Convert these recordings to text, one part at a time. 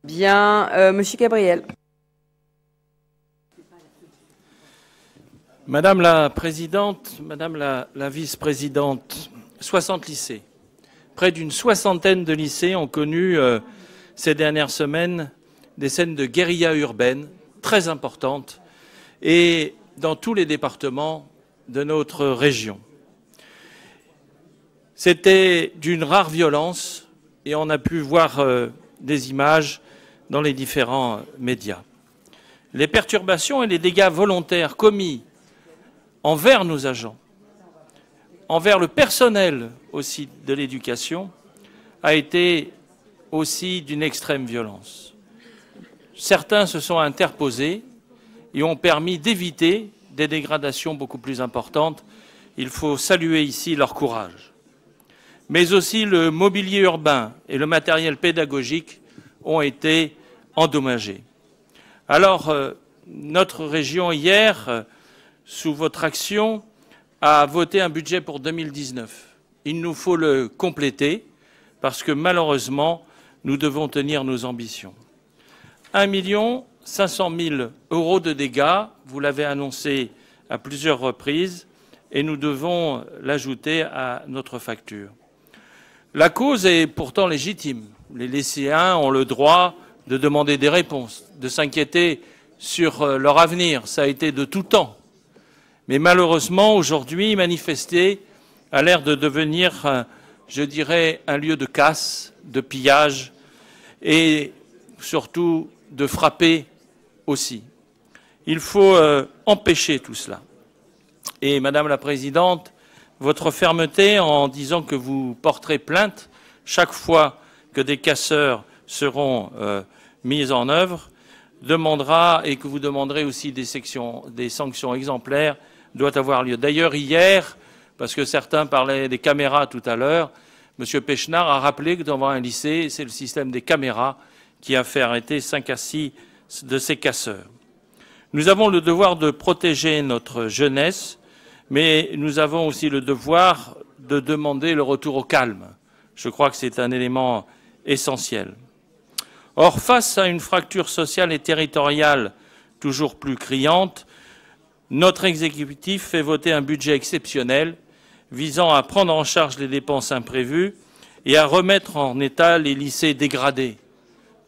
Bien, Monsieur Gabriel. Madame la Présidente, Madame la Vice-Présidente, 60 lycées. Près d'une soixantaine de lycées ont connu ces dernières semaines des scènes de guérilla urbaine très importantes et dans tous les départements de notre région. C'était d'une rare violence et on a pu voir des images dans les différents médias. Les perturbations et les dégâts volontaires commis envers nos agents, envers le personnel aussi de l'éducation, a été aussi d'une extrême violence. Certains se sont interposés et ont permis d'éviter des dégradations beaucoup plus importantes. Il faut saluer ici leur courage. Mais aussi le mobilier urbain et le matériel pédagogique ont été endommagés. Alors, notre région hier, sous votre action, a voté un budget pour 2019. Il nous faut le compléter parce que malheureusement, nous devons tenir nos ambitions. 1 500 000 € de dégâts, vous l'avez annoncé à plusieurs reprises, et nous devons l'ajouter à notre facture. La cause est pourtant légitime. Les lycéens ont le droit de demander des réponses, de s'inquiéter sur leur avenir. Ça a été de tout temps. Mais malheureusement, aujourd'hui, manifester a l'air de devenir, je dirais, un lieu de casse, de pillage et surtout de frapper aussi. Il faut empêcher tout cela. Et Madame la Présidente, votre fermeté en disant que vous porterez plainte chaque fois que des casseurs seront mis en œuvre demandera et que vous demanderez aussi des sanctions exemplaires doit avoir lieu. D'ailleurs, hier, parce que certains parlaient des caméras tout à l'heure, M. Pechnard a rappelé que devant un lycée, c'est le système des caméras qui a fait arrêter 5 à 6 de ces casseurs. Nous avons le devoir de protéger notre jeunesse, mais nous avons aussi le devoir de demander le retour au calme. Je crois que c'est un élément essentiel. Or, face à une fracture sociale et territoriale toujours plus criante, notre exécutif fait voter un budget exceptionnel visant à prendre en charge les dépenses imprévues et à remettre en état les lycées dégradés.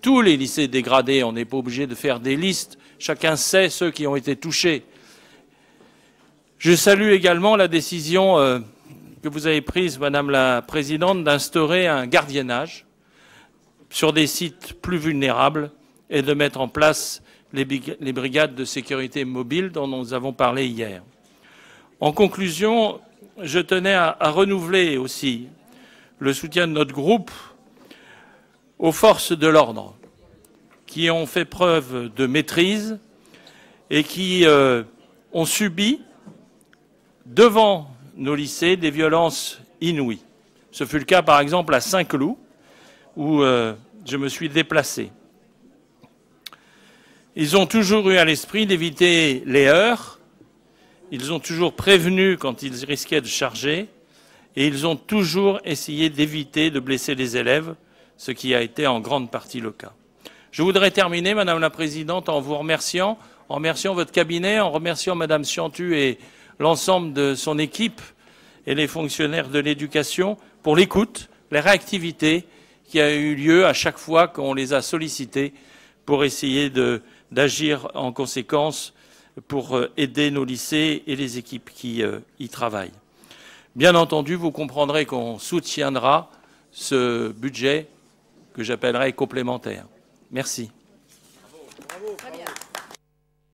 Tous les lycées dégradés, on n'est pas obligé de faire des listes, chacun sait ceux qui ont été touchés. Je salue également la décision que vous avez prise, Madame la Présidente, d'instaurer un gardiennage sur des sites plus vulnérables et de mettre en place les brigades de sécurité mobile dont nous avons parlé hier. En conclusion, je tenais à renouveler aussi le soutien de notre groupe aux forces de l'ordre qui ont fait preuve de maîtrise et qui ont subi devant nos lycées des violences inouïes. Ce fut le cas par exemple à Saint-Cloud où je me suis déplacé. Ils ont toujours eu à l'esprit d'éviter les heurts, ils ont toujours prévenu quand ils risquaient de charger, et ils ont toujours essayé d'éviter de blesser les élèves, ce qui a été en grande partie le cas. Je voudrais terminer, Madame la Présidente, en vous remerciant votre cabinet, en remerciant Madame Ciantu et l'ensemble de son équipe et les fonctionnaires de l'éducation pour l'écoute, la réactivité qui a eu lieu à chaque fois qu'on les a sollicités pour essayer d'agir en conséquence pour aider nos lycées et les équipes qui y travaillent. Bien entendu, vous comprendrez qu'on soutiendra ce budget que j'appellerai complémentaire. Merci.